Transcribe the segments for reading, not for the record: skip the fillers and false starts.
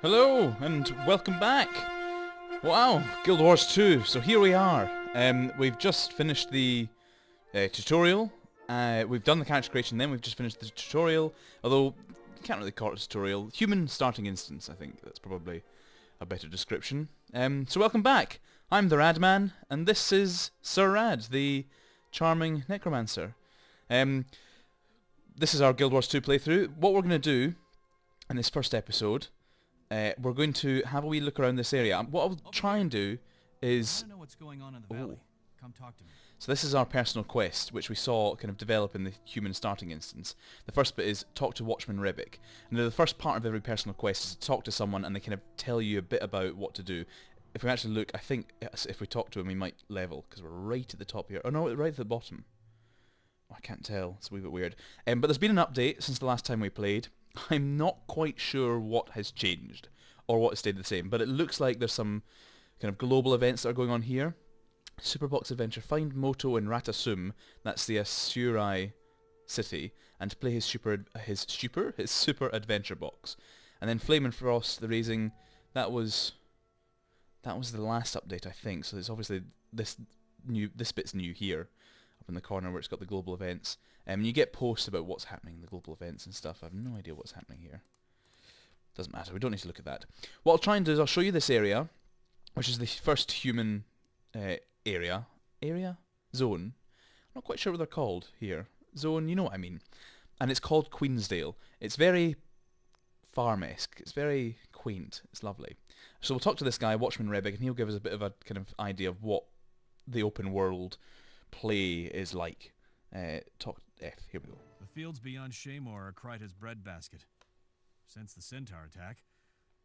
Hello, and welcome back! Wow, Guild Wars 2, so here we are. We've just finished the tutorial. We've done the character creation, then we've just finished the tutorial. Although, you can't really call it a tutorial. Human starting instance, I think. That's probably a better description. So welcome back! I'm the Radman, and this is Sir Rad, the charming necromancer. This is our Guild Wars 2 playthrough. What we're going to do in this first episode, we're going to have a wee look around this area. What I'll try and do is... I know what's going on in the valley. Come talk to me. So this is our personal quest, which we saw kind of develop in the human starting instance. The first bit is talk to Watchman Rebick. And the first part of every personal quest is to talk to someone and they kind of tell you a bit about what to do. If we actually look, I think if we talk to him we might level, because we're right at the top here. Oh no, right at the bottom. Oh, I can't tell, it's a wee bit weird. But there's been an update since the last time we played. I'm not quite sure what has changed, or what has stayed the same, but it looks like there's some kind of global events that are going on here. Superbox adventure, find Moto in Ratasum, that's the Asurai city, and to play his super adventure box. And then Flame and Frost, the raising, that was the last update, I think, so it's obviously this bit's new here, up in the corner where it's got the global events. And you get posts about what's happening in the global events and stuff. I have no idea what's happening here. Doesn't matter, we don't need to look at that. What I'll try and do is I'll show you this area, which is the first human zone. I'm not quite sure what they're called here. Zone, you know what I mean. And it's called Queensdale. It's very farm-esque. It's very quaint. It's lovely. So we'll talk to this guy, Watchman Rebick, and he'll give us a bit of a kind of idea of what the open world play is like. Talk F, here we go. The fields beyond Shaymore are Kryta's breadbasket. Since the Centaur attack,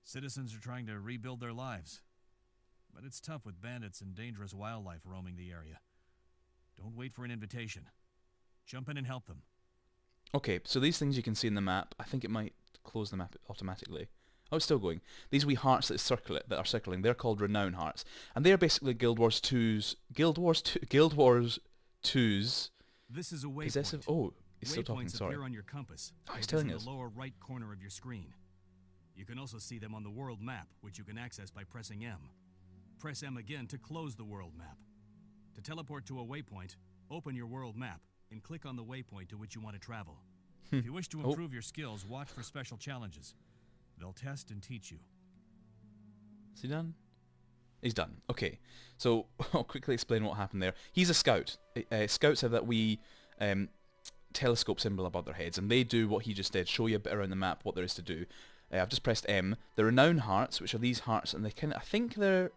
citizens are trying to rebuild their lives. But it's tough with bandits and dangerous wildlife roaming the area. Don't wait for an invitation. Jump in and help them. Okay, so these things you can see in the map, I think it might close the map automatically. Oh, it's still going. These wee hearts that are circling, they're called renown hearts. And they're basically Guild Wars 2's This is a waypoint. possessive... Oh, he's still talking, sorry. Appear on your compass. Oh, he's telling us. In the lower right corner of your screen. You can also see them on the world map, which you can access by pressing M. Press M again to close the world map. To teleport to a waypoint, open your world map and click on the waypoint to which you want to travel. If you wish to improve your skills, watch for special challenges. They'll test and teach you. Is he done? He's done. Okay, so I'll quickly explain what happened there. He's a scout. Scouts have that wee telescope symbol above their heads, and they do what he just did, show you a bit around the map what there is to do. I've just pressed M. The renown hearts, which are these hearts, and they kind of, I think they're,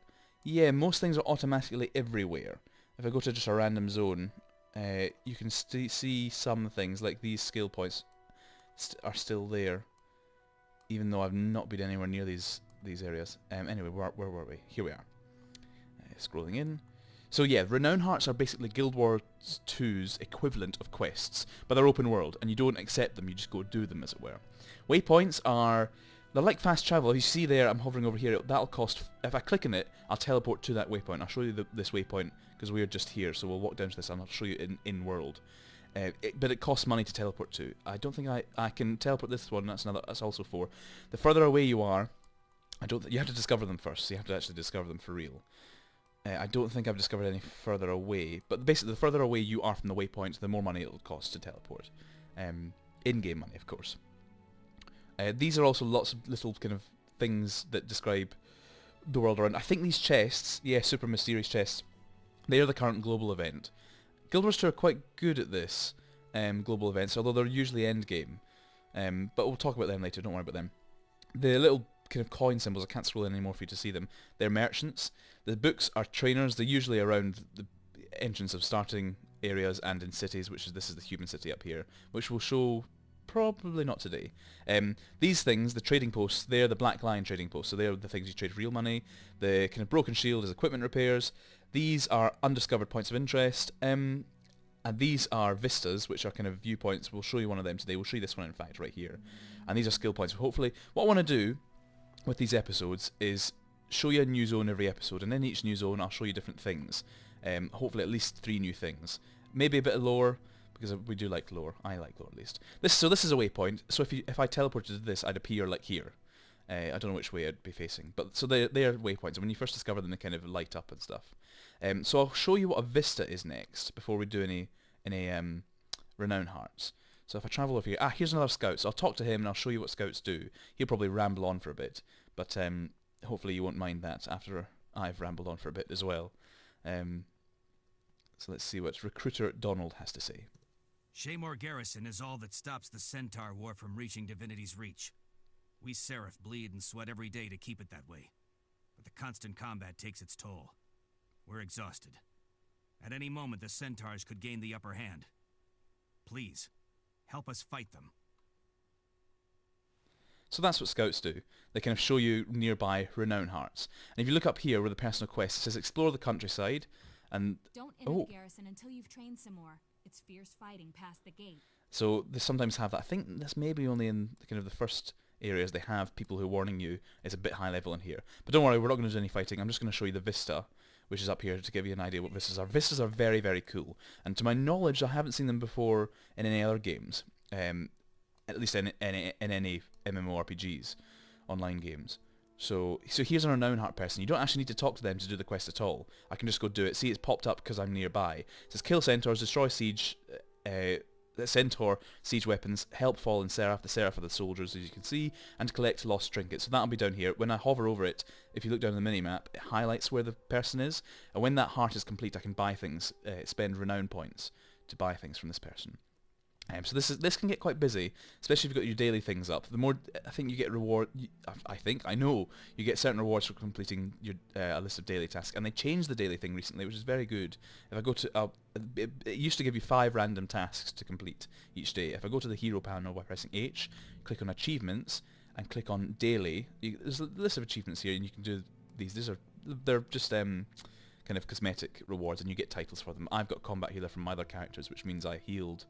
yeah, most things are automatically everywhere. If I go to just a random zone, you can see some things, like these skill points are still there, even though I've not been anywhere near these areas. Anyway, where were we? Here we are. Scrolling in. So yeah, renown hearts are basically Guild Wars 2's equivalent of quests, but they're open world, and you don't accept them, you just go do them, as it were. Waypoints are... they're like fast travel. If you see there, I'm hovering over here, that'll cost... if I click on it, I'll teleport to that waypoint. I'll show you this waypoint, because we're just here, so we'll walk down to this and I'll show you in-world. But it costs money to teleport to. I don't think I can teleport this one, that's also 4. The further away you are, you have to discover them first, so you have to actually discover them for real. I don't think I've discovered any further away, but basically the further away you are from the waypoint, the more money it'll cost to teleport. In-game money, of course. These are also lots of little kind of things that describe the world around. I think these chests, yeah, super mysterious chests, they are the current global event. Guild Wars 2 are quite good at this, global events, although they're usually end-game. But we'll talk about them later, don't worry about them. The little kind of coin symbols, I can't scroll in anymore for you to see them, they're merchants. The books are trainers, they're usually around the entrance of starting areas and in cities, this is the human city up here, which we'll show probably not today. These things, the trading posts, they're the Black Lion trading posts, so they're the things you trade real money. The kind of broken shield is equipment repairs. These are undiscovered points of interest. And these are vistas, which are kind of viewpoints. We'll show you one of them today. We'll show you this one, in fact, right here. And these are skill points. Hopefully, what I want to do with these episodes is show you a new zone every episode, and in each new zone I'll show you different things. Hopefully at least 3 new things. Maybe a bit of lore, because we do like lore. I like lore at least. So this is a waypoint. So if I teleported to this, I'd appear like here. I don't know which way I'd be facing, but so they're waypoints, and when you first discover them, they kind of light up and stuff. So I'll show you what a vista is next before we do any renown hearts. So if I travel over here, here's another scout. So I'll talk to him and I'll show you what scouts do. He'll probably ramble on for a bit, but hopefully you won't mind that after I've rambled on for a bit as well. So let's see what Recruiter Donald has to say. Shaymore Garrison is all that stops the Centaur War from reaching Divinity's reach. We Seraph bleed and sweat every day to keep it that way, but the constant combat takes its toll. We're exhausted. At any moment, the Centaurs could gain the upper hand. Please, help us fight them. So that's what scouts do. They kind of show you nearby renown hearts. And if you look up here where the personal quest says explore the countryside, and don't enter the garrison until you've trained some more. It's fierce fighting past the gate. So they sometimes have that. I think that's maybe only in kind of the first areas they have people who are warning you it's a bit high level in here. But don't worry, we're not going to do any fighting. I'm just going to show you the vista, which is up here to give you an idea what vistas are. Vistas are very, very cool. And to my knowledge, I haven't seen them before in any other games. At least in any MMORPGs, online games. So here's a renown heart person. You don't actually need to talk to them to do the quest at all. I can just go do it. See, it's popped up because I'm nearby. It says kill centaurs, destroy siege, centaur, siege weapons, help fallen seraph. The seraph are the soldiers, as you can see, and collect lost trinkets. So that'll be down here. When I hover over it, if you look down the minimap, it highlights where the person is. And when that heart is complete, I can buy things, spend renown points to buy things from this person. So this can get quite busy, especially if you've got your daily things up. The more I think you get I know you get certain rewards for completing your a list of daily tasks, and they changed the daily thing recently, which is very good. If I go to it used to give you 5 random tasks to complete each day. If I go to the hero panel by pressing H, click on achievements, and click on daily, there's a list of achievements here, and you can do these. They're just kind of cosmetic rewards, and you get titles for them. I've got combat healer from my other characters, which means I healed.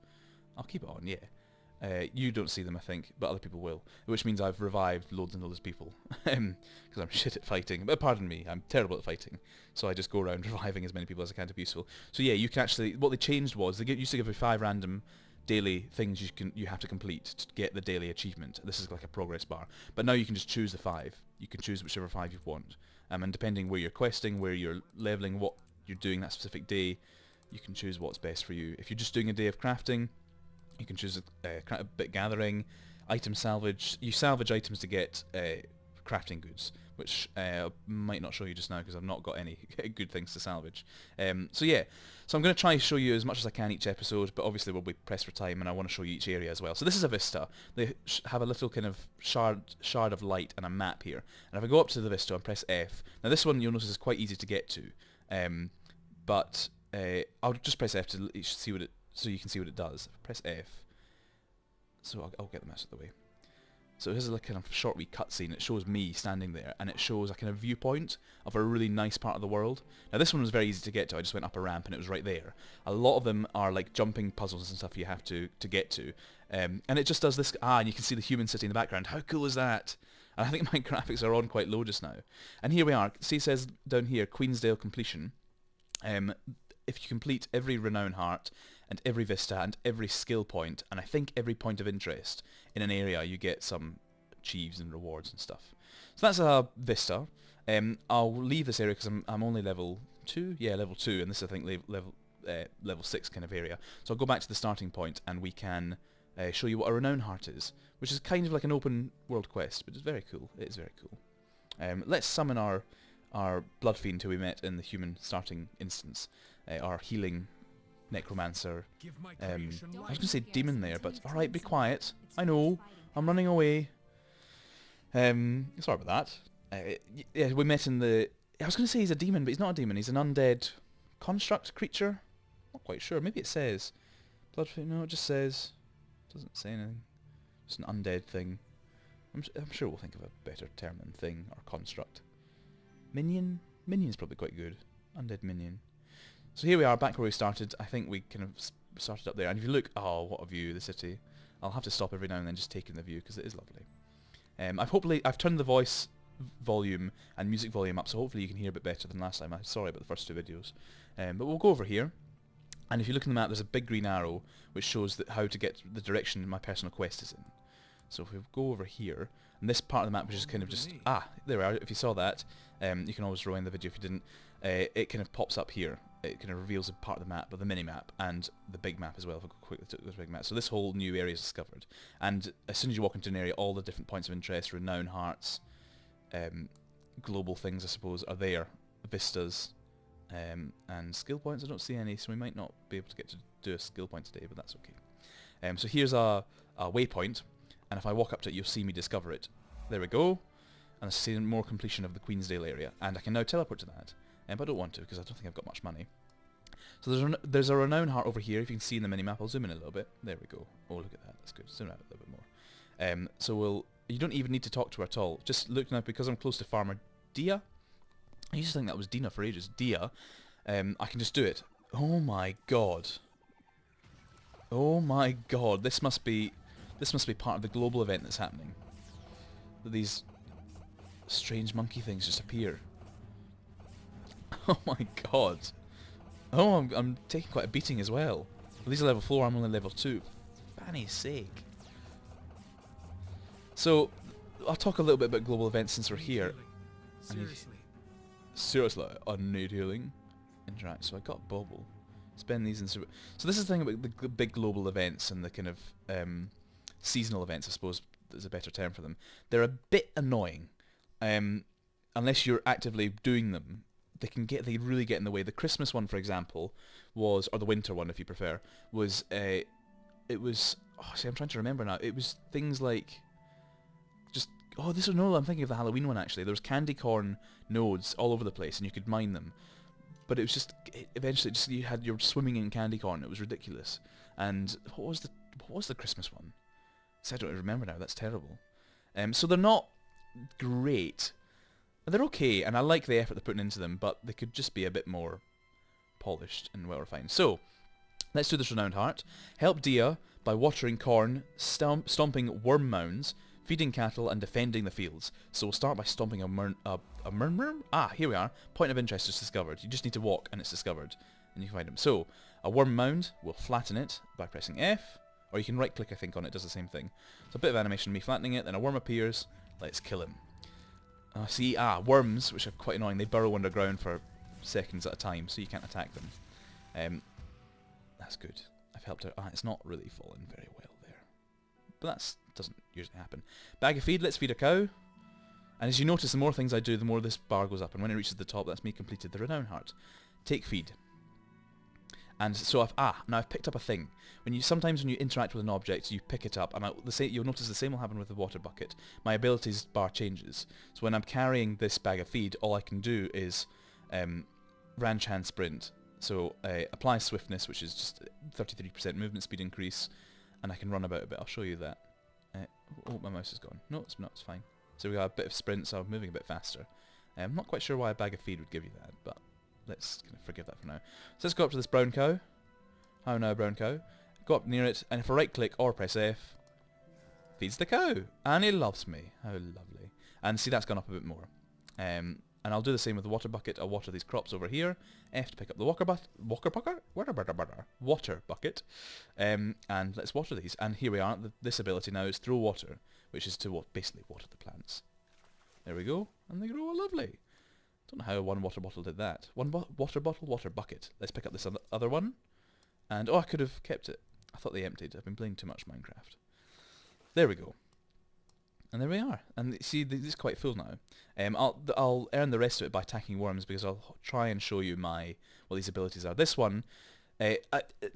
I'll keep it on, yeah. You don't see them, I think, but other people will, which means I've revived loads and loads of people, because I'm shit at fighting. But pardon me, I'm terrible at fighting, so I just go around reviving as many people as I can to be useful. So yeah, you can actually, what they changed was, they used to give you 5 random daily things you have to complete to get the daily achievement. This is like a progress bar. But now you can just choose the 5. You can choose whichever 5 you want. And depending where you're questing, where you're leveling, what you're doing that specific day, you can choose what's best for you. If you're just doing a day of crafting, you can choose a bit gathering, item salvage. You salvage items to get crafting goods, which I might not show you just now because I've not got any good things to salvage. So yeah, so I'm going to try to show you as much as I can each episode, but obviously we'll be pressed for time and I want to show you each area as well. So this is a vista. They have a little kind of shard of light and a map here. And if I go up to the vista and press F, now this one you'll notice is quite easy to get to, but I'll just press F to see what it. So you can see what it does. If I press F, so I'll get the mouse out of the way. So here's a kind of short wee cutscene. It shows me standing there, and it shows a kind of viewpoint of a really nice part of the world. Now this one was very easy to get to. I just went up a ramp and it was right there. A lot of them are like jumping puzzles and stuff you have to get to. And it just does this, and you can see the human city in the background. How cool is that? And I think my graphics are on quite low just now. And here we are. See, it says down here, Queensdale completion. If you complete every renown heart, and every vista, and every skill point, and I think every point of interest in an area, you get some achieves and rewards and stuff. So that's a vista. I'll leave this area because I'm only level 2. Yeah, level 2, and this is, I think, level 6 kind of area. So I'll go back to the starting point, and we can show you what a renown heart is, which is kind of like an open world quest, but it's very cool. It is very cool. Let's summon our blood fiend who we met in the human starting instance, our healing necromancer. I was going to say demon there, but alright, be quiet. I know, I'm running away. Sorry about that. Yeah, we met in the... I was going to say he's a demon, but he's not a demon. He's an undead construct creature. Not quite sure. Maybe it says... No, it just says... Doesn't say anything. Just an undead thing. I'm sure we'll think of a better term than thing or construct. Minion? Minion's probably quite good. Undead minion. So here we are, back where we started. I think we kind of started up there. And if you look, oh, what a view, the city. I'll have to stop every now and then just taking the view because it is lovely. I've turned the voice volume and music volume up, so hopefully you can hear a bit better than last time. I'm sorry about the first 2 videos. But we'll go over here. And if you look in the map, there's a big green arrow which shows how to get the direction my personal quest is in. So if we go over here, And this part of the map which is kind of just... Ah, there we are. If you saw that, you can always rewind the video if you didn't. It kind of pops up here. It kind of reveals a part of the map, of the mini-map, and the big map as well, if I go quickly to the big map. So this whole new area is discovered. And as soon as you walk into an area, all the different points of interest, renown hearts, global things, I suppose, are there. Vistas, and skill points. I don't see any, so we might not be able to get to do a skill point today, but that's okay. So here's a waypoint, and if I walk up to it, you'll see me discover it. There we go. And I see more completion of the Queensdale area, and I can now teleport to that. But I don't want to, because I don't think I've got much money. So there's a renown heart over here. If you can see in the minimap, I'll zoom in a little bit. There we go. Oh, look at that. That's good. Zoom out a little bit more. So you don't even need to talk to her at all. Just look now, because I'm close to Farmer Dia. I used to think that was Dina for ages. Dia. I can just do it. Oh my god. Oh my god. This must be part of the global event that's happening. These strange monkey things just appear. Oh my god. Oh, I'm taking quite a beating as well. Well, these are level 4, I'm only level 2. Fanny's sake. So, I'll talk a little bit about global events since we're here. Seriously, I need healing. Interact. So I got Bobble. Spend these in... So this is the thing about the big global events and the kind of seasonal events, I suppose is a better term for them. They're a bit annoying. Unless you're actively doing them. They really get in the way. The Christmas one, for example, was, or the winter one if you prefer, was, it was, oh, see, I'm trying to remember now. It was things like, just, oh, this was, no, I'm thinking of the Halloween one actually. There was candy corn nodes all over the place and you could mine them. But it was just, eventually, just you're swimming in candy corn. It was ridiculous. And what was the Christmas one? See, I don't remember now. That's terrible. So they're not great. They're okay, and I like the effort they're putting into them, but they could just be a bit more polished and well refined. So, let's do this renowned heart. Help Dia by watering corn, stomping worm mounds, feeding cattle, and defending the fields. So we'll start by stomping a murmur? Ah, here we are. Point of interest is discovered. You just need to walk, and it's discovered, and you can find them. So, a worm mound, we'll flatten it by pressing F, or you can right-click, I think, on it. It does the same thing. So a bit of animation of me flattening it, then a worm appears. Let's kill him. See, worms, which are quite annoying, they burrow underground for seconds at a time, so you can't attack them. That's good. I've helped her. It's not really fallen very well there. But that doesn't usually happen. Bag of feed, let's feed a cow. And as you notice, the more things I do, the more this bar goes up, and when it reaches the top, that's me completed the renown heart. Take feed. And so now I've picked up a thing. Sometimes when you interact with an object, you pick it up, and you'll notice the same will happen with the water bucket. My abilities bar changes. So when I'm carrying this bag of feed, all I can do is ranch hand sprint. So apply swiftness, which is just 33% movement speed increase, and I can run about a bit. I'll show you that. Oh, my mouse is gone. No, it's not. It's fine. So we got a bit of sprint, so I'm moving a bit faster. I'm not quite sure why a bag of feed would give you that, but let's kind of forgive that for now. So let's go up to this brown cow. How now, brown cow? Go up near it, and if I right-click or press F, feeds the cow, and he loves me. How lovely! And see, that's gone up a bit more. And I'll do the same with the water bucket. I'll water these crops over here. F to pick up the water bucket. And let's water these. And here we are. This ability now is throw water, which is to basically water the plants. There we go, and they grow lovely. Don't know how one water bottle did that. One water bottle, water bucket. Let's pick up this other one. And, I could have kept it. I thought they emptied. I've been playing too much Minecraft. There we go. And there we are. And see, this is quite full now. I'll earn the rest of it by attacking worms, because I'll try and show you what these abilities are. This one,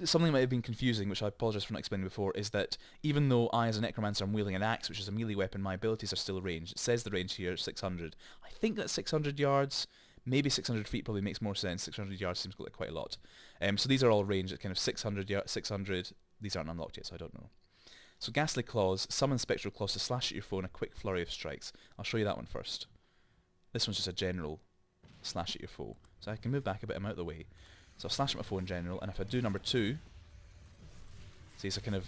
something might have been confusing, which I apologise for not explaining before, is that even though I, as a necromancer, am wielding an axe, which is a melee weapon, my abilities are still ranged. It says the range here is 600. I think that's 600 yards. Maybe 600 feet probably makes more sense. 600 yards seems like quite a lot. So these are all ranged at kind of 600. These aren't unlocked yet, so I don't know. So Ghastly Claws, summon Spectral Claws to slash at your foe in a quick flurry of strikes. I'll show you that one first. This one's just a general slash at your foe. So I can move back a bit, I'm out of the way. So I'll slash at my foe in general, and if I do number 2, see, it's a kind of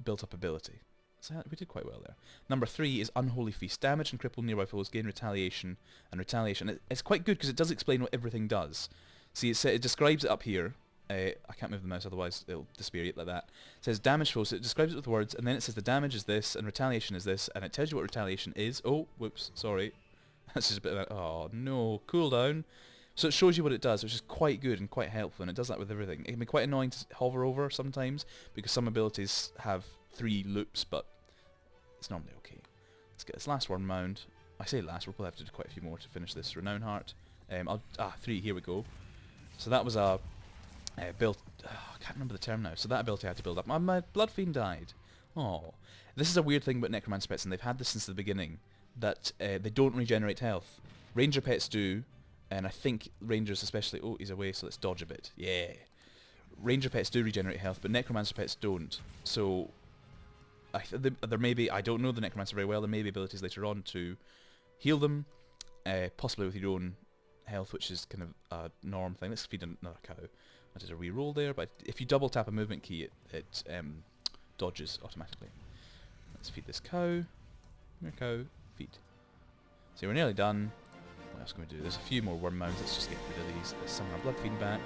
built up ability. So we did quite well there. Number 3 is Unholy Feast. Damage and cripple nearby foes, gain retaliation and retaliation. It's quite good because it does explain what everything does. See, it describes it up here, I can't move the mouse, otherwise it'll disappear like that. It says damage flow, so it describes it with words, and then it says the damage is this, and retaliation is this, and it tells you what retaliation is. Oh, whoops, sorry. That's just a bit of a, oh no, cooldown. So it shows you what it does, which is quite good and quite helpful, and it does that with everything. It can be quite annoying to hover over sometimes, because some abilities have 3 loops, but it's normally okay. Let's get this last worm mound. I say last, we'll probably have to do quite a few more to finish this renown heart. 3, here we go. So that was a build. I can't remember the term now. So that ability I had to build up. My blood fiend died. Oh, this is a weird thing about necromancer pets, and they've had this since the beginning. That they don't regenerate health. Ranger pets do, and I think rangers especially. Oh, he's away, so let's dodge a bit. Yeah. Ranger pets do regenerate health, but necromancer pets don't. So there may be. I don't know the necromancer very well. There may be abilities later on to heal them, possibly with your own health, which is kind of a norm thing. Let's feed another cow. I did a re-roll there, but if you double tap a movement key, it dodges automatically. Let's feed this cow. Come here, cow. Feed. So we're nearly done. What else can we do? There's a few more worm mounds. Let's just get rid of these. Let's summon our blood fiend back.